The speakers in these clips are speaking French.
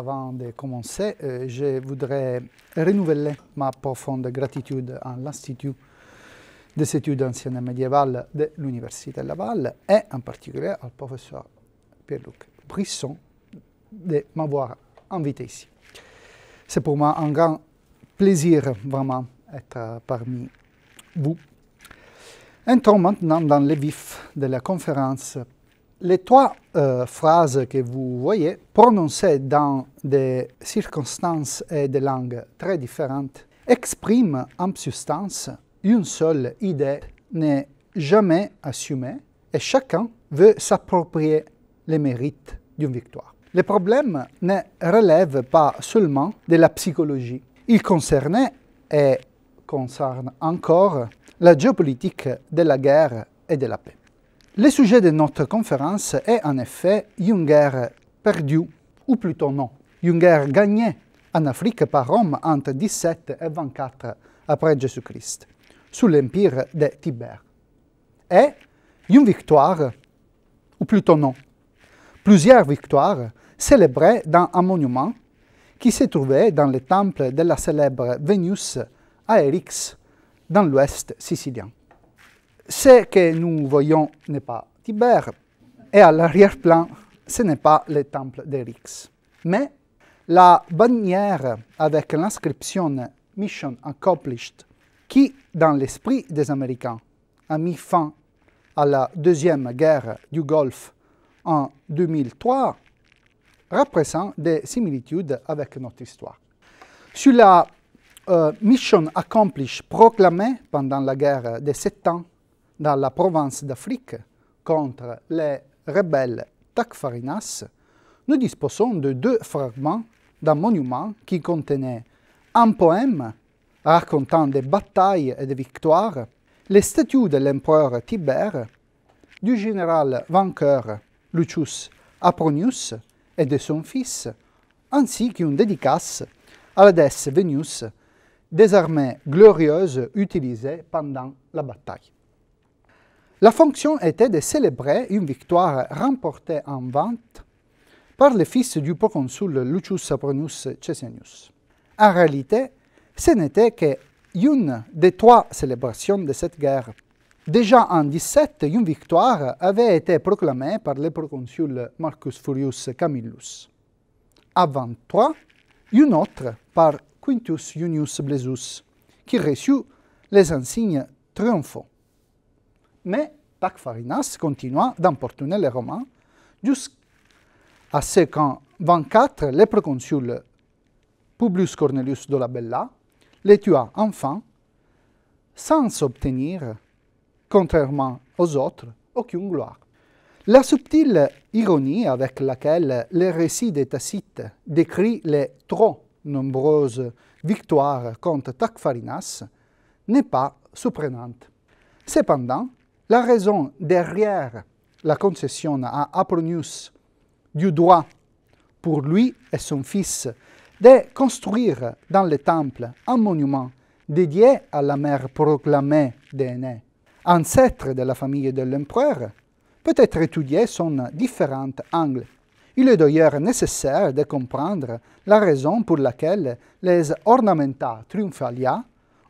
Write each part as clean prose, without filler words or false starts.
avant de commencer, je voudrais renouveler ma profonde gratitude à l'Institut des études anciennes et médiévales de l'Université Laval et en particulier au professeur Pierre-Luc Brisson de m'avoir invité ici. C'est pour moi un grand plaisir vraiment d'être parmi vous. Entrons maintenant dans le vif de la conférence. Les trois phrases que vous voyez, prononcées dans des circonstances et des langues très différentes, expriment en substance une seule idée n'est jamais assumée et chacun veut s'approprier les mérites d'une victoire. Le problème ne relève pas seulement de la psychologie. Il concernait et concerne encore la géopolitique de la guerre et de la paix. Le sujet de notre conférence est en effet une guerre perdue, ou plutôt non, une guerre gagnée en Afrique par Rome entre 17 et 24 après Jésus-Christ, sous l'empire de Tibère. Et une victoire, ou plutôt non, plusieurs victoires célébrées dans un monument qui se trouvait dans le temple de la célèbre Vénus à Eryx, dans l'ouest sicilien. Ce que nous voyons n'est pas Tibère, et à l'arrière-plan, ce n'est pas le temple d'Eryx. Mais la bannière avec l'inscription « Mission Accomplished » qui, dans l'esprit des Américains, a mis fin à la Deuxième Guerre du Golfe en 2003, représente des similitudes avec notre histoire. Sur la Mission Accomplished proclamée pendant la guerre des 7 ans dans la province d'Afrique contre les rebelles Tacfarinas, nous disposons de 2 fragments d'un monument qui contenait un poème racontant des batailles et des victoires, les statues de l'empereur Tibère, du général vainqueur Lucius Apronius et de son fils, ainsi qu'une dédicace à la déesse Vénus, des armées glorieuses utilisées pendant la bataille. La fonction était de célébrer une victoire remportée en vente par le fils du proconsul Lucius Apronius Caesianus. En réalité, ce n'était qu'une des 3 célébrations de cette guerre. Déjà en 17, une victoire avait été proclamée par le proconsul Marcus Furius Camillus. En 23, une autre par Quintus Iunius Blsesus, qui reçut les insignes triomphaux. Mais Tacfarinas continua d'importuner les Romains jusqu'à ce qu'en 24, le proconsul Publius Cornelius Dolabella les tua enfin, sans obtenir, contrairement aux autres, aucune gloire. La subtile ironie avec laquelle le récit de Tacite décrit les trop nombreuses victoires contre Tacfarinas n'est pas surprenante. Cependant, la raison derrière la concession à Apronius du droit pour lui et son fils de construire dans le temple un monument dédié à la mère proclamée d'Énée, ancêtre de la famille de l'empereur, peut être étudié sous différents angles. Il est d'ailleurs nécessaire de comprendre la raison pour laquelle les ornamenta triumphalia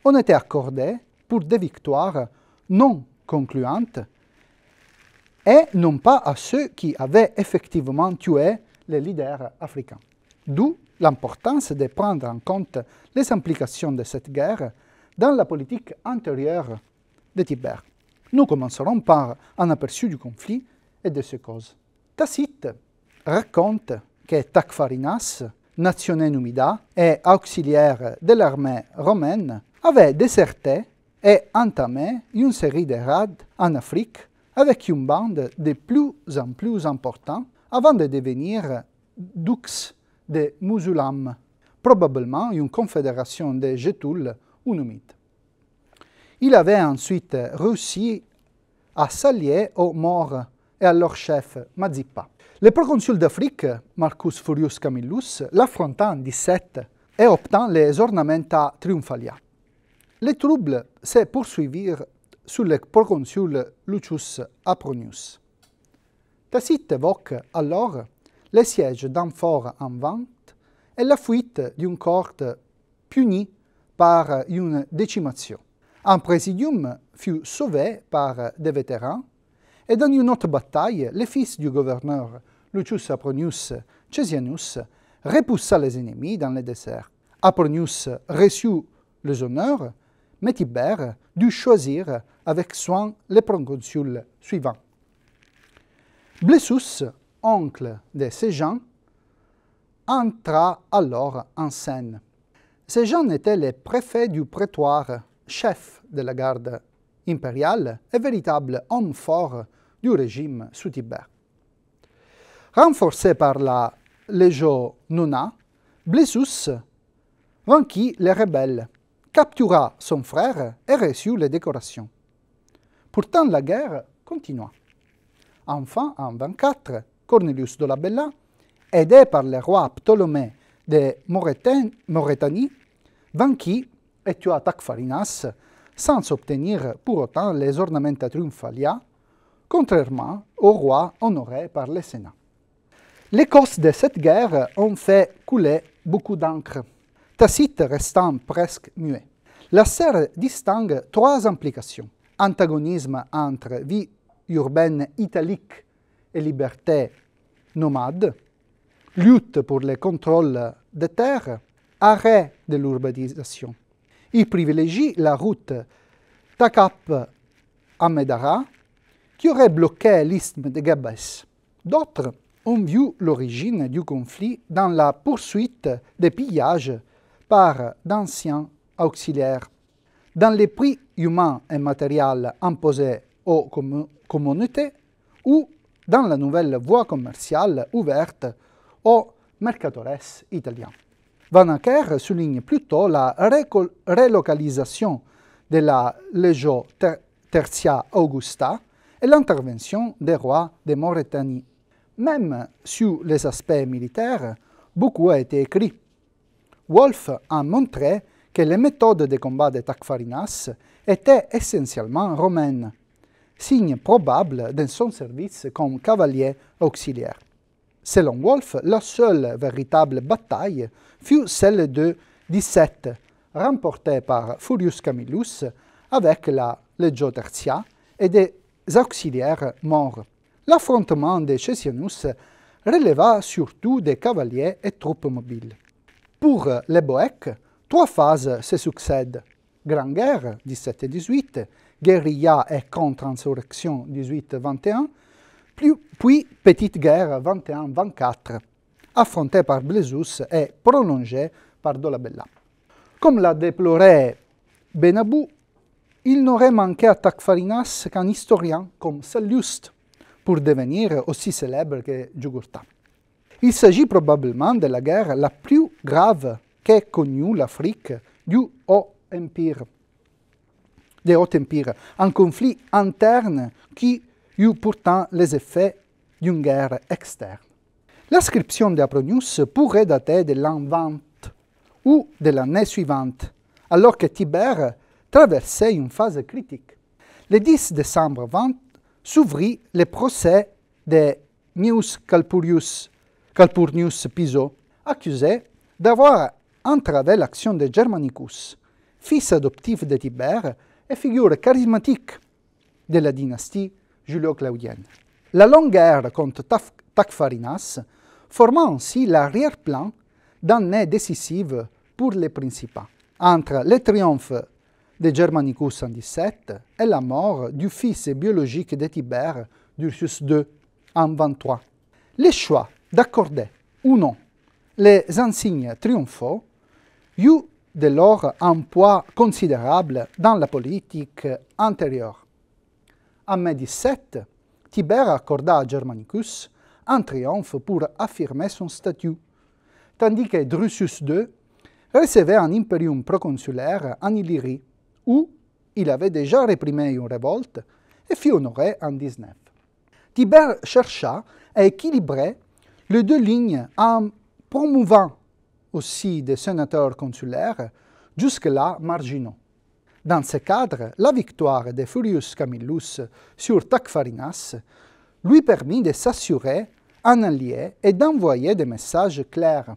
ont été accordés pour des victoires non concluantes et non pas à ceux qui avaient effectivement tué les leaders africains. D'où l'importance de prendre en compte les implications de cette guerre dans la politique intérieure de Tibère. Nous commencerons par un aperçu du conflit et de ses causes. Tacite raconte que Tacfarinas, nationé numida et auxiliaire de l'armée romaine, avait déserté et entamé une série de raids en Afrique avec une bande de plus en plus importante avant de devenir dux de Musulam, probablement une confédération de Gétules ou Numides. Il avait ensuite réussi à s'allier aux Maures et à leur chef Mazippa. Le proconsul d'Afrique, Marcus Furius Camillus, l'affronta en 17 et obtint les ornamenta triumphalia. Les troubles se poursuivirent sous le proconsul Lucius Apronius. Tacite évoque alors le siège d'Amphore en vente et la fuite d'une cohorte punie par une décimation. Un présidium fut sauvé par des vétérans, et dans une autre bataille, le fils du gouverneur Lucius Apronius Caesianus repoussa les ennemis dans le désert. Apronius reçut les honneurs, mais Tibère dut choisir avec soin les proconsuls suivants. Blessus, oncle de Séjan, entra alors en scène. Séjan était le préfet du prétoire, chef de la garde impériale et véritable homme fort du régime sous Tibère. Renforcé par la Légio Nona, Blessus vainquit les rebelles, captura son frère et reçut les décorations. Pourtant, la guerre continua. Enfin, en 24, Cornelius Dolabella, aidé par le roi Ptolémée de Maurétanie, vainquit et tua Tacfarinas sans obtenir pour autant les ornamenta triumphalia, contrairement au roi honoré par le Sénat. Les causes de cette guerre ont fait couler beaucoup d'encre, Tacite restant presque muet. La serre distingue trois implications: antagonisme entre vie urbaine italique et liberté nomade, lutte pour le contrôle des terres, arrêt de l'urbanisation. Il privilégie la route Takap-Amedara, qui aurait bloqué l'isthme de Gabès. D'autres ont vu l'origine du conflit dans la poursuite des pillages par d'anciens auxiliaires, dans les prix humains et matériels imposés aux communautés ou dans la nouvelle voie commerciale ouverte aux mercatores italiens. Van souligne plutôt la relocalisation de la Legio Tertia Augusta et l'intervention des rois de Maurétanie. Même sur les aspects militaires, beaucoup a été écrit. Wolff a montré que les méthodes de combat de Tacfarinas étaient essentiellement romaines, signe probable de son service comme cavalier auxiliaire. Selon Wolff, la seule véritable bataille fut celle de 17, remportée par Furius Camillus avec la Legio Tertia et des auxiliaires morts. L'affrontement de Caesianus releva surtout des cavaliers et troupes mobiles. Pour les Boèques, trois phases se succèdent: Grande Guerre 17 et 18, guérilla et contre-insurrection 18-21, puis Petite Guerre 21-24, affrontée par Blessus et prolongée par Dolabella. Comme l'a déploré Benabou, il n'aurait manqué à Tacfarinas qu'un historien comme Sallust pour devenir aussi célèbre que Jugurtha. Il s'agit probablement de la guerre la plus grave qu'ait connue l'Afrique du Haut-Empire, un conflit interne qui eut pourtant les effets d'une guerre externe. L'inscription d'Apronius pourrait dater de l'an 20 ou de l'année suivante, alors que Tibère traversait une phase critique. Le 10 décembre 20 s'ouvrit le procès de Gnaeus Calpurnius Piso, accusé d'avoir entravé l'action de Germanicus, fils adoptif de Tibère et figure charismatique de la dynastie julio-claudienne. La longue guerre contre Tacfarinas forma ainsi l'arrière-plan d'années décisives pour les Principats, entre le triomphe de Germanicus en 17 et la mort du fils biologique de Tibère, Drusus II, en 23. Le choix d'accorder ou non les insignes triomphaux eut dès lors un poids considérable dans la politique antérieure. En mai 17, Tibère accorda à Germanicus un triomphe pour affirmer son statut, tandis que Drusus II recevait un imperium proconsulaire en Illyrie, où il avait déjà réprimé une révolte et fut honoré en 19. Tibère chercha à équilibrer les deux lignes en promouvant aussi des sénateurs consulaires jusque-là marginaux. Dans ce cadre, la victoire de Furius Camillus sur Tacfarinas lui permit de s'assurer un allié et d'envoyer des messages clairs.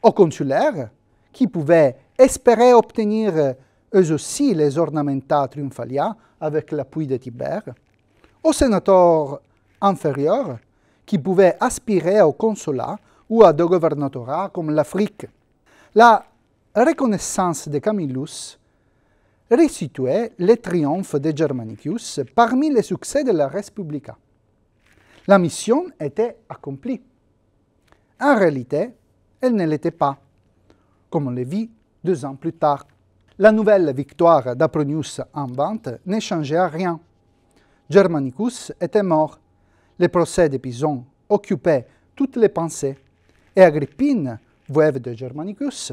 aux consulaires, qui pouvaient espérer obtenir eux aussi les ornamenta triumphalia avec l'appui de Tibère, aux sénateurs inférieurs, qui pouvaient aspirer au consulat ou à des gouvernoratats comme l'Afrique. La reconnaissance de Camillus resituait le triomphe de Germanicus parmi les succès de la Respublica. La mission était accomplie. En réalité, elle ne l'était pas, comme on le vit 2 ans plus tard. La nouvelle victoire d'Apronius en Vente ne changeait rien. Germanicus était mort. Le procès de Pison occupait toutes les pensées. Et Agrippine, veuve de Germanicus,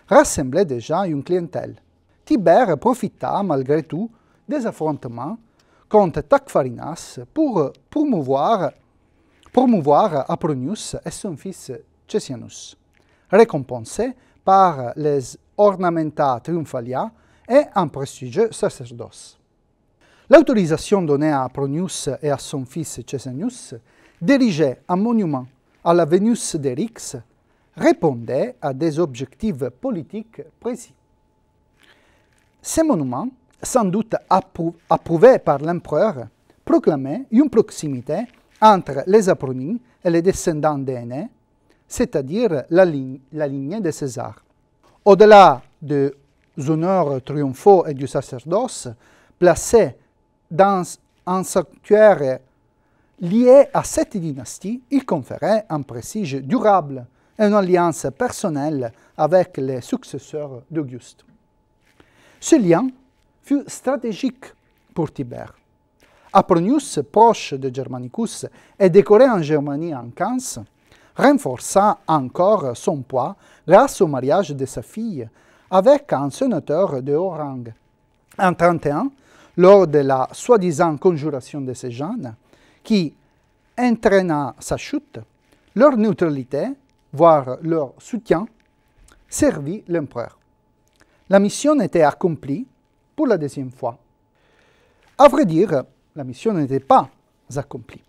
rassemblait déjà une clientèle. Tibère profita malgré tout des affrontements contre Tacfarinas pour promouvoir Apronius et son fils Cessianus, récompensés par les ornamenta triumphalia et un prestigieux sacerdoce. L'autorisation donnée à Apronius et à son fils Cessianus d'ériger un monument à la Vénus d'Eryx répondait à des objectifs politiques précis. Ces monuments, sans doute approuvés par l'empereur, proclamaient une proximité entre les Apronies et les descendants d'Aînée, c'est-à-dire la lignée de César. Au-delà des honneurs triomphaux et du sacerdoce, placés dans un sanctuaire lié à cette dynastie, il conférait un prestige durable et une alliance personnelle avec les successeurs d'Auguste. Ce lien fut stratégique pour Tibère. Apronius, proche de Germanicus et décoré en Germanie en 15, renforça encore son poids grâce au mariage de sa fille avec un sénateur de haut rang. En 31, lors de la soi-disant conjuration de ces jeunes, qui entraîna sa chute, leur neutralité, voire leur soutien, servit l'empereur. La mission était accomplie pour la 2e fois. À vrai dire, la mission n'était pas accomplie.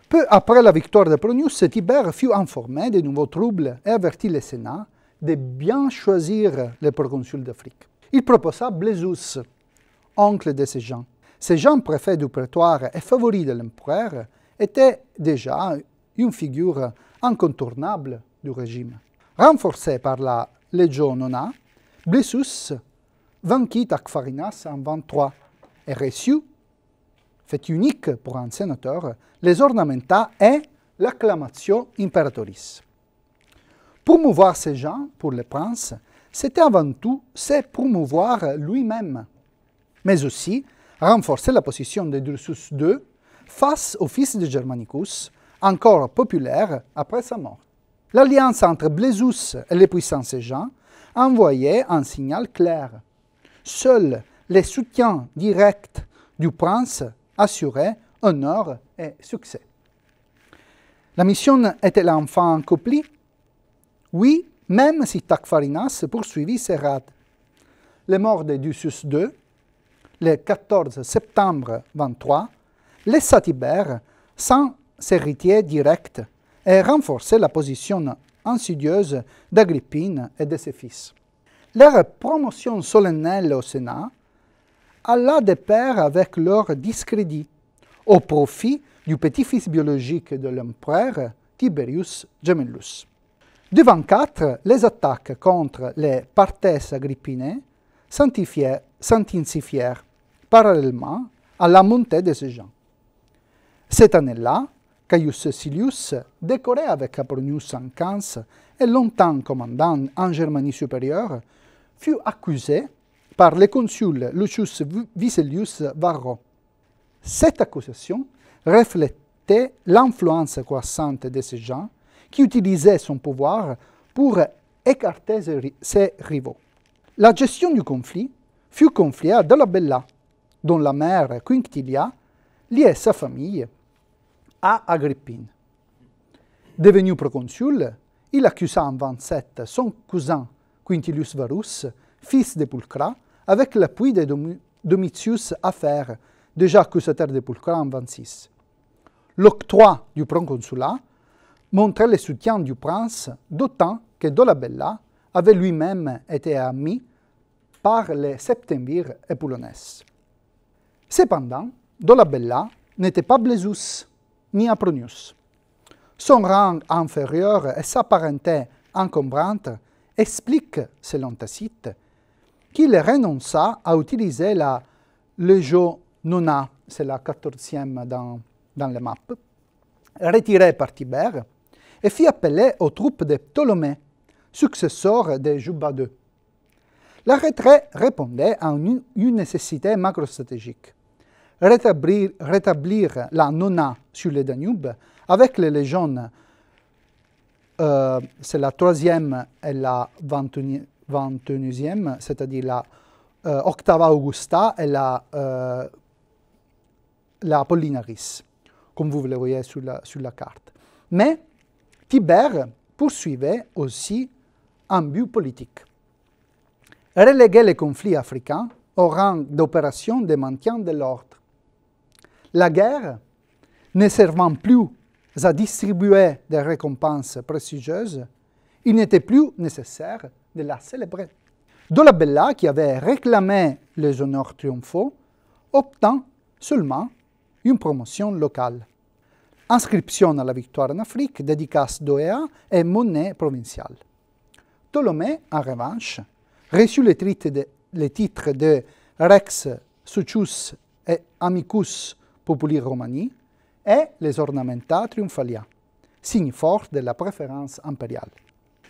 Peu après la victoire d'Apronius, Tibère fut informé des nouveaux troubles et avertit le Sénat de bien choisir le proconsul d'Afrique. Il proposa Blaisus, oncle de Séjan. Séjan, préfet du prétoire et favori de l'empereur, était déjà une figure incontournable du régime. Renforcé par la Légion Nona, Blaisus vainquit Tacfarinas en 23 et reçut, fait unique pour un sénateur, les ornamenta et l'acclamation impératrice. Promouvoir ces gens pour le prince, c'était avant tout se promouvoir lui-même, mais aussi renforcer la position de Drusus II face au fils de Germanicus, encore populaire après sa mort. L'alliance entre Blaisus et les puissants Séjans envoyait un signal clair. Seul les soutiens directs du prince assuraient honneur et succès. La mission était-elle enfin accomplie? Oui, même si Tacfarinas poursuivit ses raids. La mort de Drusus II, le 14 septembre 23, laissa Tibère sans héritier direct et renforçait la position insidieuse d'Agrippine et de ses fils. Leur promotion solennelle au Sénat alla de pair avec leur discrédit, au profit du petit-fils biologique de l'empereur Tiberius Gemellus. Devant 4, les attaques contre les partes agrippines s'intensifièrent parallèlement à la montée de ces gens. Cette année-là, Caius Silius, décoré avec Apronius en 15 et longtemps commandant en Germanie supérieure, fut accusé par le consul Lucius Vicelius Varro. Cette accusation reflétait l'influence croissante de ces gens qui utilisaient son pouvoir pour écarter ses rivaux. La gestion du conflit fut confiée à Dolabella, dont la mère Quinctilia liait sa famille à Agrippine. Devenu proconsul, il accusa en 27 son cousin Quintilius Varus, fils de Pulcra, avec l'appui de Domitius Afer, déjà accusataire de Pulcra en 26. L'octroi du proconsulat montrait le soutien du prince, d'autant que Dolabella avait lui-même été admis par les septemvirs et polonaises. Cependant, Dolabella n'était pas Blasius ni Apronius. Son rang inférieur et sa parenté encombrante expliquent, selon Tacite, qu'il renonça à utiliser la Legio Nona, c'est la 14e dans les maps, retirée par Tibère, et fit appeler aux troupes de Ptolémée, successeur de Juba II. La retrait répondait à une nécessité macrostratégique. Rétablir la Nona sur le Danube avec les légions, c'est la 3e et la 21e, c'est-à-dire la Octava Augusta et la Apollinaris, comme vous le voyez sur la carte. Mais Tibère poursuivait aussi un but politique. Reléguer les conflits africains au rang d'opération de maintien de l'ordre. La guerre, ne servant plus à distribuer des récompenses prestigieuses, il n'était plus nécessaire de la célébrer. Dolabella, qui avait réclamé les honneurs triomphaux, obtint seulement une promotion locale. Inscription à la victoire en Afrique, dédicace d'Oea et monnaie provinciale. Ptolémée, en revanche, reçut le titre de Rex Sucius et Amicus Populi Romani et les ornamenta triumphalia, signe fort de la préférence impériale.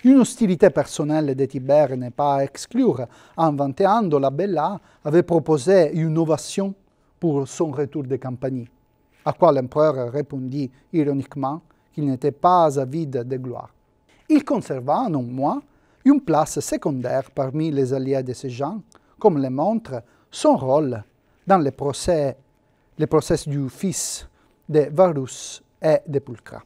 Une hostilité personnelle de Tibère n'est pas à exclure. En 21, Dolabella avait proposé une ovation pour son retour de Campanie, à quoi l'empereur répondit ironiquement qu'il n'était pas avide de gloire. Il conserva néanmoins une place secondaire parmi les alliés de ces gens, comme le montre son rôle dans les procès du fils de Varus et de Pulchra.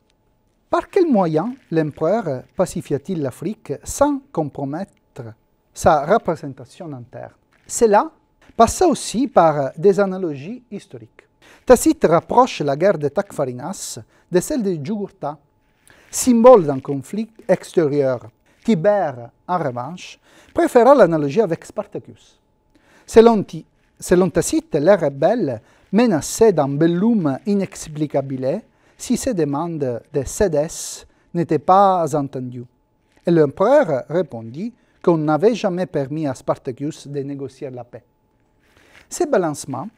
Par quels moyens l'empereur pacifia-t-il l'Afrique sans compromettre sa représentation interne? Cela passa aussi par des analogies historiques. Tacite rapproche la guerre de Tacfarinas de celle de Jugurtha, symbole d'un conflit extérieur. Tibère, en revanche, préféra l'analogie avec Spartacus. Selon Tacite, les rebelles menaçaient d'un bellum inexplicabile si ces demandes de Cédès n'étaient pas entendues. Et l'empereur répondit qu'on n'avait jamais permis à Spartacus de négocier la paix. Ce balancement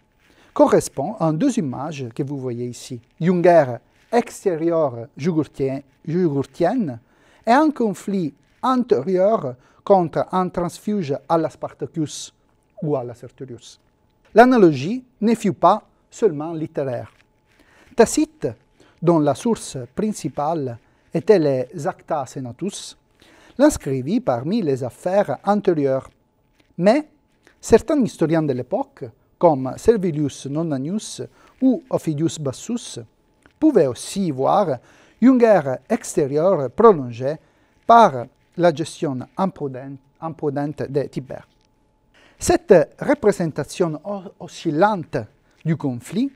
correspond à deux images que vous voyez ici. Une guerre extérieure jugurthienne et un conflit antérieur contre un transfuge à la Spartacus ou à la Sertorius. L'analogie ne fut pas seulement littéraire. Tacite, dont la source principale était les Acta Senatus, l'inscrivit parmi les affaires antérieures. Mais certains historiens de l'époque, comme Servilius Nonnanius ou Ophidius Bassus, pouvaient aussi voir une guerre extérieure prolongée par la gestion imprudente de Tibère. Cette représentation oscillante du conflit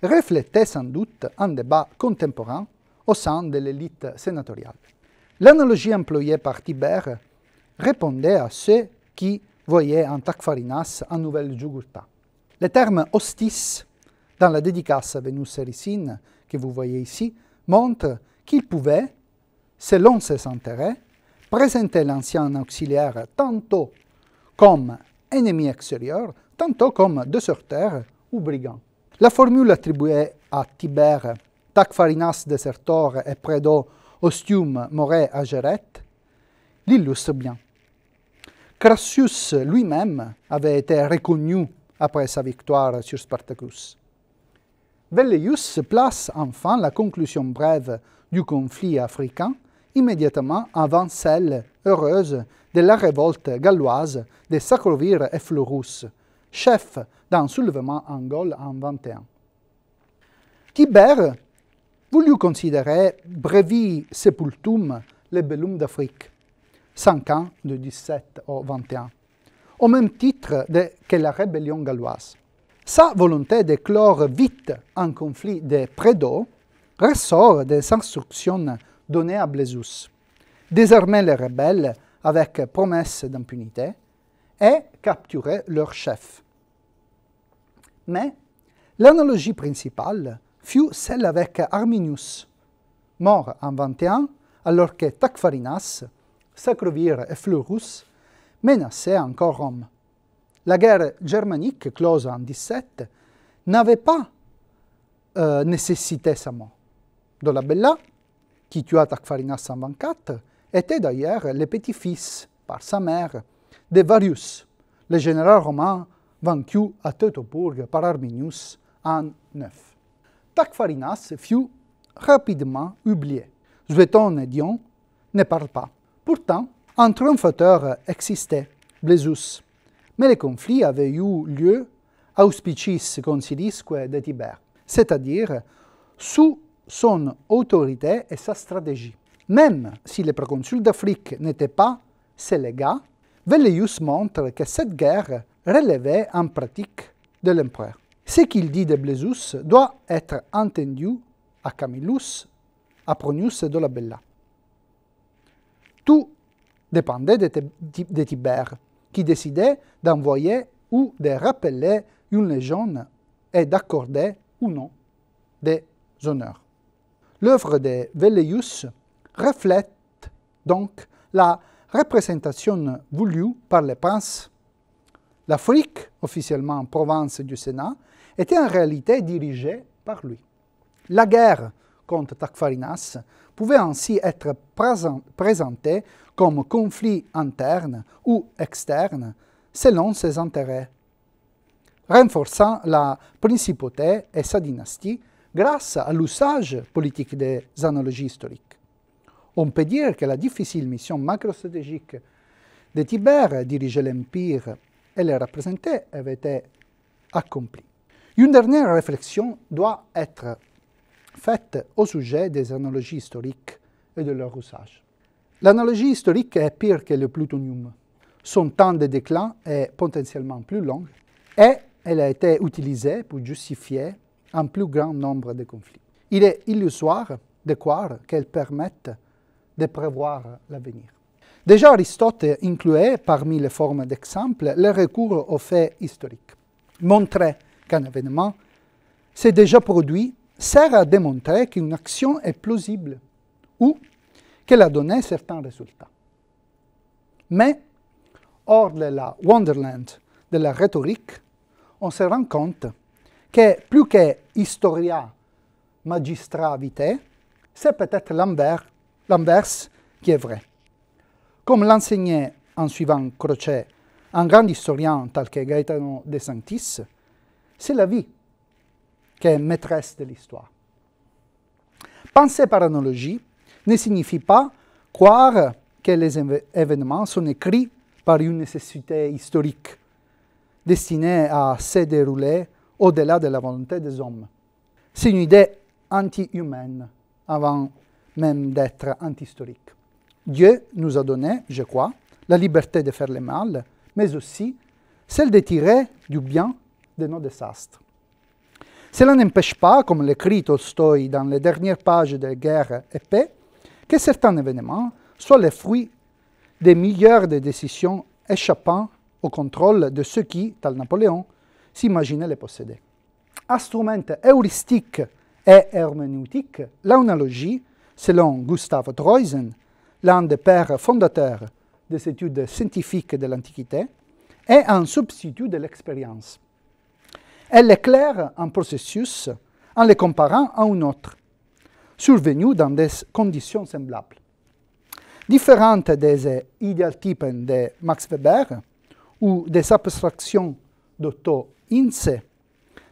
reflétait sans doute un débat contemporain au sein de l'élite sénatoriale. L'analogie employée par Tibère répondait à ceux qui voyaient en Tacfarinas un nouvel Jugurtha. Le terme hostis, dans la dédicace à Vénus Éricine que vous voyez ici, montre qu'il pouvait, selon ses intérêts, présenter l'ancien auxiliaire tantôt comme ennemi extérieur, tantôt comme déserteur ou brigand. La formule attribuée à Tibère, Tacfarinas desertor et predo ostium more ageret, l'illustre bien. Crassus lui-même avait été reconnu après sa victoire sur Spartacus. Velleius place enfin la conclusion brève du conflit africain immédiatement avant celle heureuse de la révolte galloise de Sacrovir et Fleurus, chef d'un soulèvement en Gaule en 21. Tibère voulut considérer brevi sepultum le bellum d'Afrique, 5 ans de 17 au 21, au même titre que la rébellion galloise. Sa volonté de clore vite un conflit de Prédo ressort des instructions données à Blasius. désarmer les rebelles avec promesse d'impunité et capturer leur chef. Mais l'analogie principale fut celle avec Arminius, mort en 21, alors que Tacfarinas, Sacrovir et Fleurus menaçaient encore Rome. La guerre germanique, close en 17, n'avait pas nécessité sa mort. Dolabella, qui tua Tacfarinas en 24, était d'ailleurs le petit-fils, par sa mère, de Varius, le général romain vaincu à Teutobourg par Arminius en 9. Tacfarinas fut rapidement oublié. Suétone et Dion ne parlent pas. Pourtant, un triomphateur existait, Blésus, mais le conflit avait eu lieu auspicis consilisque de Tibère, c'est-à-dire sous son autorité et sa stratégie. Même si les proconsuls d'Afrique n'étaient pas ses légats, Velleius montre que cette guerre relevait en pratique de l'empereur. Ce qu'il dit de Blésus doit être entendu à Camillus, Apronius et Dolabella. Tout dépendait de Tibère, qui décidait d'envoyer ou de rappeler une légion et d'accorder ou non des honneurs. L'œuvre de Velleius reflète donc la représentation voulue par les princes. L'Afrique, officiellement province du Sénat, était en réalité dirigée par lui. La guerre contre Tacfarinas pouvait ainsi être présentée comme conflit interne ou externe selon ses intérêts, renforçant la principauté et sa dynastie grâce à l'usage politique des analogies historiques. On peut dire que la difficile mission macrostratégique de Tibère, diriger l'Empire et le représenter, avait été accomplie. Une dernière réflexion doit être faite au sujet des analogies historiques et de leur usage. L'analogie historique est pire que le plutonium. Son temps de déclin est potentiellement plus long et elle a été utilisée pour justifier un plus grand nombre de conflits. Il est illusoire de croire qu'elle permette de prévoir l'avenir. Déjà, Aristote incluait parmi les formes d'exemple le recours aux faits historiques. Montrer qu'un événement s'est déjà produit sert à démontrer qu'une action est plausible ou qu'elle a donné certains résultats. Mais, hors de la Wonderland de la rhétorique, on se rend compte que plus que historia magistra vitae, c'est peut-être l'inverse qui est vrai. Comme l'enseignait en suivant Crochet un grand historien tel que Gaetano De Sanctis, c'est la vie qui est maîtresse de l'histoire. Penser par analogie ne signifie pas croire que les événements sont écrits par une nécessité historique, destinée à se dérouler au-delà de la volonté des hommes. C'est une idée anti-humaine, avant même d'être anti-historique. Dieu nous a donné, je crois, la liberté de faire le mal, mais aussi celle de tirer du bien de nos désastres. Cela n'empêche pas, comme l'écrit Tolstoï dans les dernières pages de Guerre et Paix, que certains événements soient le fruit des milliards de décisions échappant au contrôle de ceux qui, tel Napoléon, s'imaginaient les posséder. Instrument heuristique et herméneutique, l'analogie, selon Gustav Droysen, l'un des pères fondateurs des études scientifiques de l'Antiquité, est un substitut de l'expérience. Elle éclaire un processus en le comparant à un autre, survenu dans des conditions semblables. Différente des idéaltypes de Max Weber ou des abstractions d'Otto Ince,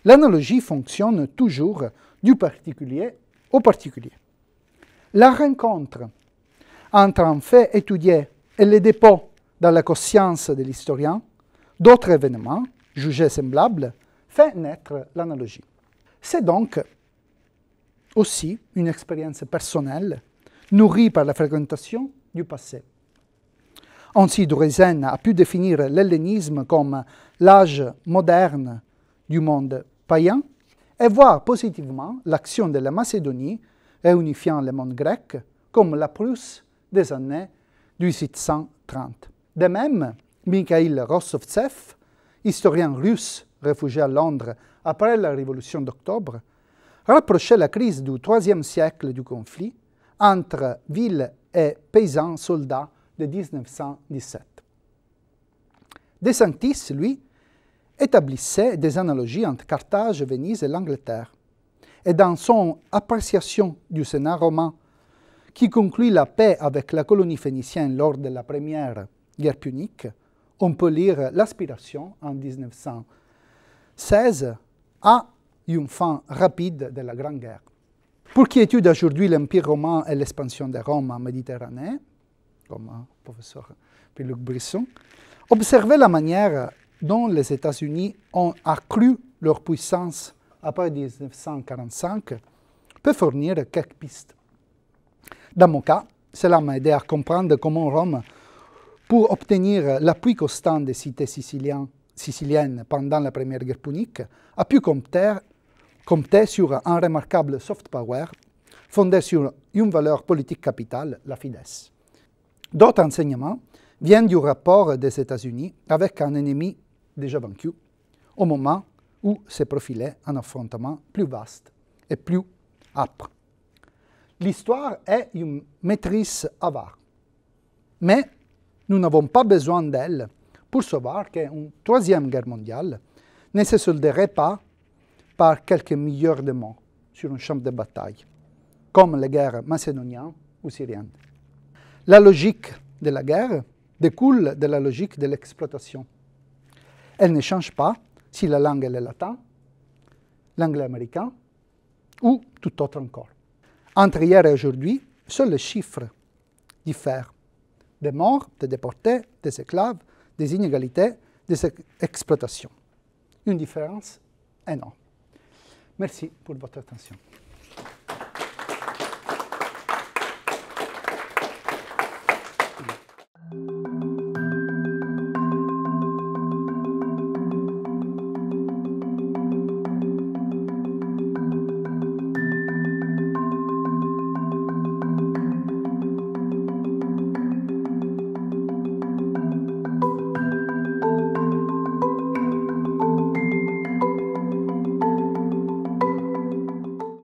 l'analogie fonctionne toujours du particulier au particulier. La rencontre entre un fait étudié et le dépôt dans la conscience de l'historien d'autres événements jugés semblables fait naître l'analogie. C'est donc aussi une expérience personnelle nourrie par la fréquentation du passé. Ainsi, Droysen a pu définir l'hellénisme comme l'âge moderne du monde païen et voir positivement l'action de la Macédonie réunifiant le monde grec comme la Prusse des années 1830. De même, Mikhail Rossovtsev, historien russe réfugié à Londres après la Révolution d'Octobre, rapprochait la crise du IIIe siècle du conflit entre villes et paysans soldats de 1917. De Sanctis, lui, établissait des analogies entre Carthage, Venise et l'Angleterre. Et dans son appréciation du scénario romain qui conclut la paix avec la colonie phénicienne lors de la première guerre punique, on peut lire l'aspiration en 1916 à une fin rapide de la Grande Guerre. Pour qui étudie aujourd'hui l'Empire romain et l'expansion de Rome en Méditerranée, comme le professeur Pierre-Luc Brisson, observer la manière dont les États-Unis ont accru leur puissance après 1945 peut fournir quelques pistes. Dans mon cas, cela m'a aidé à comprendre comment Rome, pour obtenir l'appui constant des cités siciliennes pendant la Première Guerre punique, a pu compter sur un remarquable soft power fondé sur une valeur politique capitale, la fides. D'autres enseignements viennent du rapport des États-Unis avec un ennemi déjà vaincu, au moment où s'est profilé un affrontement plus vaste et plus âpre. L'histoire est une maîtrise avare, mais nous n'avons pas besoin d'elle pour savoir qu'une troisième guerre mondiale ne se solderait pas par quelques milliers de morts sur un champ de bataille, comme les guerres macédoniennes ou syriennes. La logique de la guerre découle de la logique de l'exploitation. Elle ne change pas si la langue est le latin, l'anglais américain ou tout autre encore. Entre hier et aujourd'hui, seuls les chiffres diffèrent. Des morts, des déportés, des esclaves, des inégalités, des exploitations. Une différence énorme. Merci pour votre attention.